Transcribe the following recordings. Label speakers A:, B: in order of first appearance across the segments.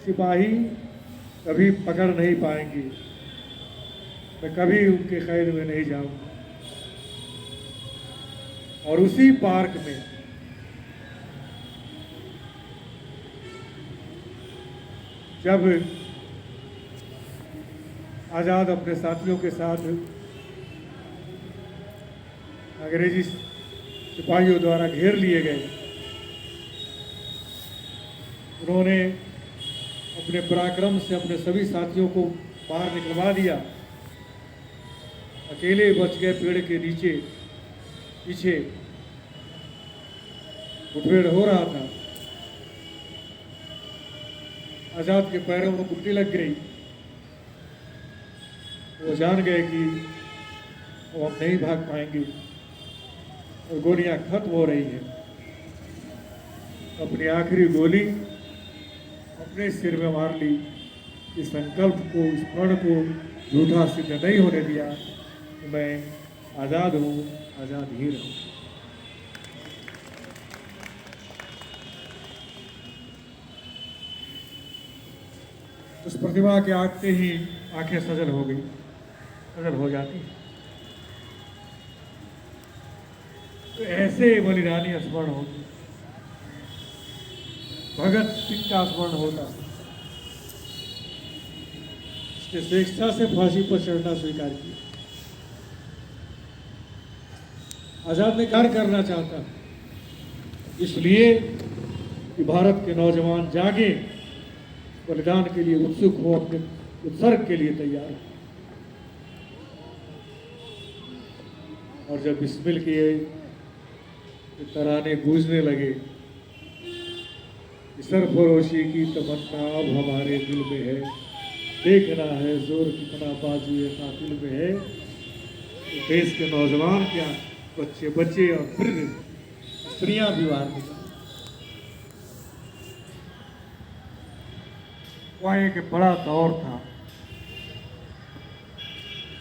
A: सिपाही कभी पकड़ नहीं पाएंगे, मैं कभी उनके कैद में नहीं जाऊंगा। और उसी पार्क में जब आज़ाद अपने साथियों के साथ अंग्रेजी सिपाहियों द्वारा घेर लिए गए, उन्होंने अपने पराक्रम से अपने सभी साथियों को बाहर निकलवा दिया। अकेले बच गए पेड़ के नीचे। पीछे मुठभेड़ हो रहा था। आज़ाद के पैरों में गुल्ली लग गई। वो जान गए कि वो हम नहीं भाग पाएंगे और गोलियां खत्म हो रही हैं। अपनी आखिरी गोली अपने सिर में मार ली। इस संकल्प को, इस प्रण को झूठा सिद्ध नहीं होने दिया कि मैं आज़ाद हूँ, आज़ाद ही रहूँ। उस प्रतिमा के आते ही आंखें सजल हो गई, सजल हो जाती। तो ऐसे बलिदानी स्मरण होते, भगत सिंह का स्मरण होता, इसने स्वेच्छा से फांसी पर चढ़ना स्वीकार किया। आजाद ने कार्य करना चाहता, इसलिए कि भारत के नौजवान जागे, बलिदान के लिए उत्सुक हो, अपने उत्सर्ग के लिए तैयार हो। और जब बिस्मिल किए तो तराने गूंजने लगे, सरफरोशी की तमन्ना अब हमारे दिल में है, देखना है जोर कितना बाजुए कातिल में है। तो देश के नौजवान क्या, बच्चे बच्चे और फिर स्त्रियां भी बाहर निकल। वह एक बड़ा दौर था।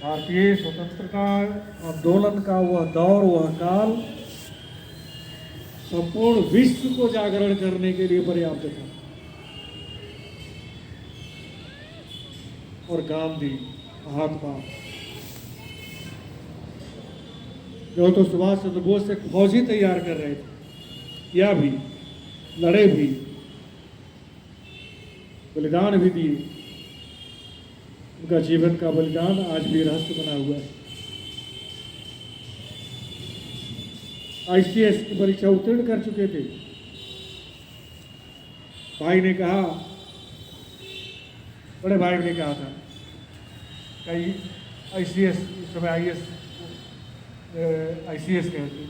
A: भारतीय स्वतंत्रता आंदोलन का वह दौर, वह काल संपूर्ण विश्व को जागरण करने के लिए पर्याप्त था। और गांधी, महात्मा, जो तो सुभाष चंद्र बोस से फौजी तैयार कर रहे थे, या भी लड़े भी, बलिदान भी दिए। उनका जीवन का बलिदान आज भी रहस्य बना हुआ है। ICS की परीक्षा उत्तीर्ण कर चुके थे। भाई ने कहा, बड़े भाई ने कहा था कई ICS, इस समय ICS कहते,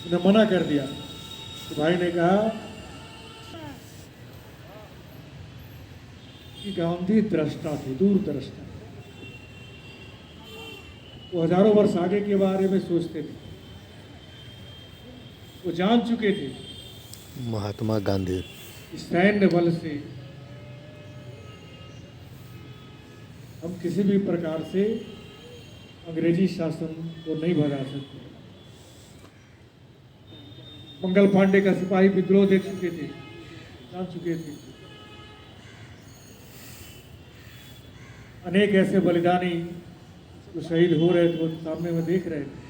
A: उन्हें मना कर दिया। तो भाई ने कहा कि गांधी दृष्टा थे, दूरदृष्टा। वो हजारों वर्ष आगे के बारे में सोचते थे, वो जान चुके थे
B: महात्मा गांधी
A: सैन्य बल से हम किसी भी प्रकार से अंग्रेजी शासन को नहीं भगा सकते। मंगल पांडे का सिपाही विद्रोह देख चुके थे, जान चुके थे। अनेक ऐसे बलिदानी जो शहीद हो रहे थे, वो सामने में देख रहे थे।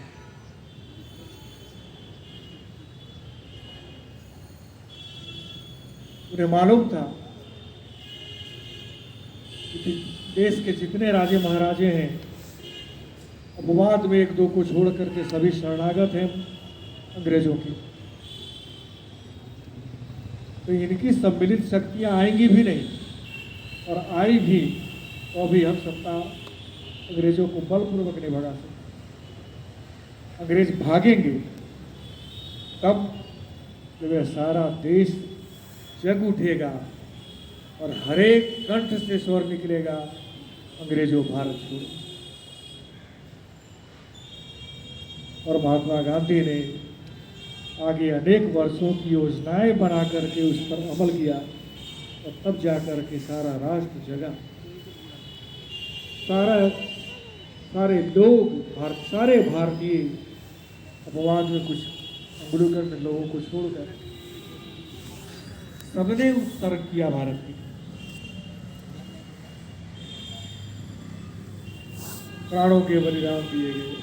A: उन्हें मालूम था कि देश के जितने राजे महाराजे हैं, अपवाद में एक दो को छोड़ करके सभी शरणागत हैं अंग्रेजों की। तो इनकी सम्मिलित शक्तियां आएंगी भी नहीं, और आई भी तो भी हम सत्ता अंग्रेजों को बलपूर्वक नहीं भगा सकते। अंग्रेज भागेंगे तब जब यह सारा देश जग उठेगा और हरेक कंठ से स्वर निकलेगा, अंग्रेजों भारत छोड़ो। और महात्मा गांधी ने आगे अनेक वर्षों की योजनाएं बना करके उस पर अमल किया, और तब जाकर के सारा राष्ट्र जगा। सारे लोग, सारे भारतीय अपवाद में कुछ अंग्रेजों लोगों को छोड़कर सबने उत्तर किया भारत की। प्राणों के बलिदान दिए गए।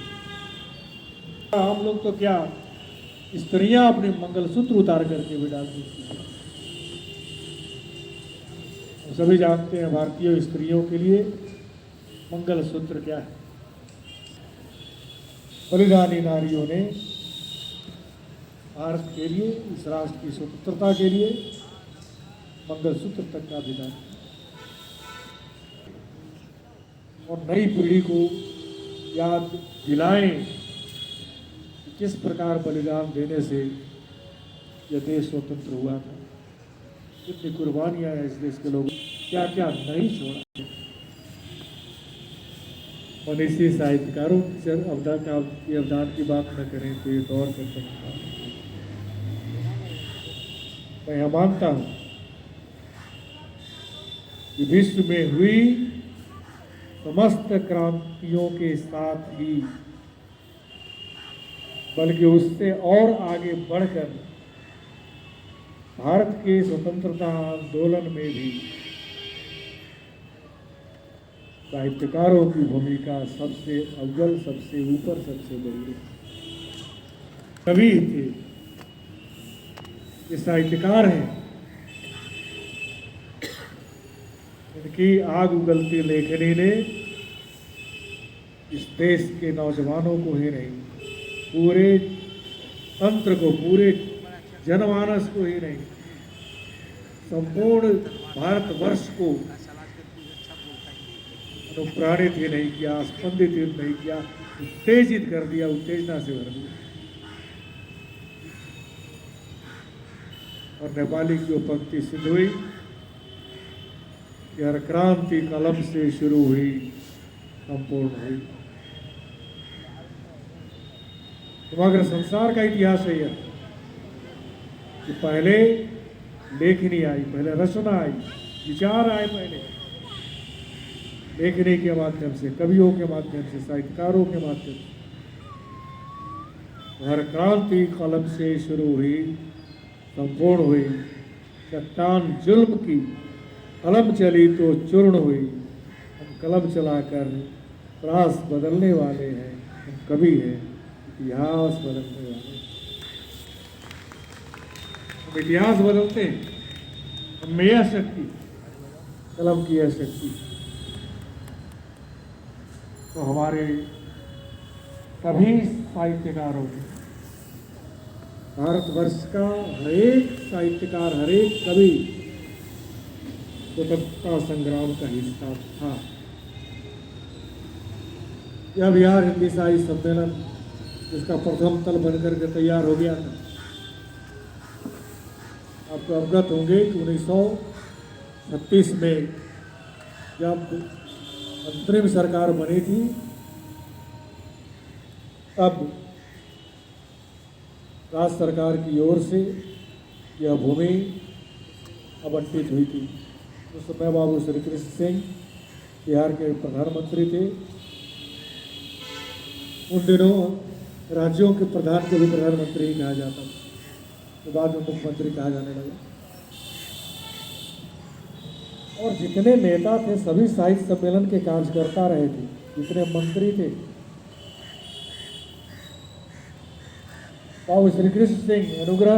A: हम लोग तो क्या, स्त्रियां अपने मंगलसूत्र उतार करके भी डालती थी। हम सभी जानते हैं भारतीय स्त्रियों के लिए मंगलसूत्र क्या है। बलिदानी नारियों ने भारत के लिए, इस राष्ट्र की स्वतंत्रता के लिए मंगलसूत्र तक का बलिदान, और नई पीढ़ी को याद दिलाएं कि किस प्रकार बलिदान देने से यह देश स्वतंत्र हुआ था, कितनी कुर्बानियां हैं इस देश के लोगों, क्या क्या नहीं छोड़ा। मनीषी साहित्यकारों की अवदान की बात न करें तो ये दौर कर सकता। मैं यह मानता हूं कि विश्व में हुई समस्त क्रांतियों के साथ ही, बल्कि उससे और आगे बढ़कर भारत के स्वतंत्रता आंदोलन में भी साहित्यकारों की भूमिका सबसे अव्वल, सबसे ऊपर, सबसे बड़ी कवि थे। ये साहित्यकार हैं, इनकी आग उगलती लेखनी ने इस देश के नौजवानों को ही नहीं, पूरे तंत्र को, पूरे जनमानस को ही नहीं, संपूर्ण भारतवर्ष को अनुप्राणित ही नहीं किया, स्पंदित ही नहीं किया, उत्तेजित कर दिया, उत्तेजना से भर दिया। और नेपाली की वो पंक्ति सिद्ध हुई कि हर क्रांति कलम से शुरू हुई, संपूर्ण हुई। समग्र संसार का इतिहास है यह कि पहले लेखनी आई, पहले रचना आई, विचार आए, पहले लेखनी के माध्यम से, कवियों के माध्यम से, साहित्यकारों के माध्यम से। हर क्रांति कलम से शुरू हुई, संपूर्ण हुई। चट्टान जुल्म की कलम चली तो चूर्ण हुई। हम कलम चलाकर त्रास बदलने वाले हैं, हम कवि हैं, इतिहास बदलने वाले। हम इतिहास बदलते हैं, हम में यह शक्ति, कलम की यह शक्ति। तो हमारे सभी साहित्यकारों ने, भारतवर्ष का हर एक साहित्यकार, हर एक कवि स्वतंत्रता संग्राम का हिस्सा था। यह बिहार हिंदी साहित्य सम्मेलन जिसका प्रथम तल बनकर के तैयार हो गया था, आपको अवगत होंगे कि 1936 में जब अंतरिम सरकार बनी थी, तब राज्य सरकार की ओर से यह भूमि आवंटित हुई थी। उस समय बाबू श्री कृष्ण सिंह बिहार के प्रधानमंत्री थे। उन दिनों राज्यों के प्रधान को भी प्रधानमंत्री ही कहा जाता था, तो बाद में मुख्यमंत्री कहा जाने लगा। और जितने नेता थे सभी साहित्य सम्मेलन के कार्यकर्ता रहे थे, जितने मंत्री थे। बाबू श्री कृष्ण सिंह अनुग्रह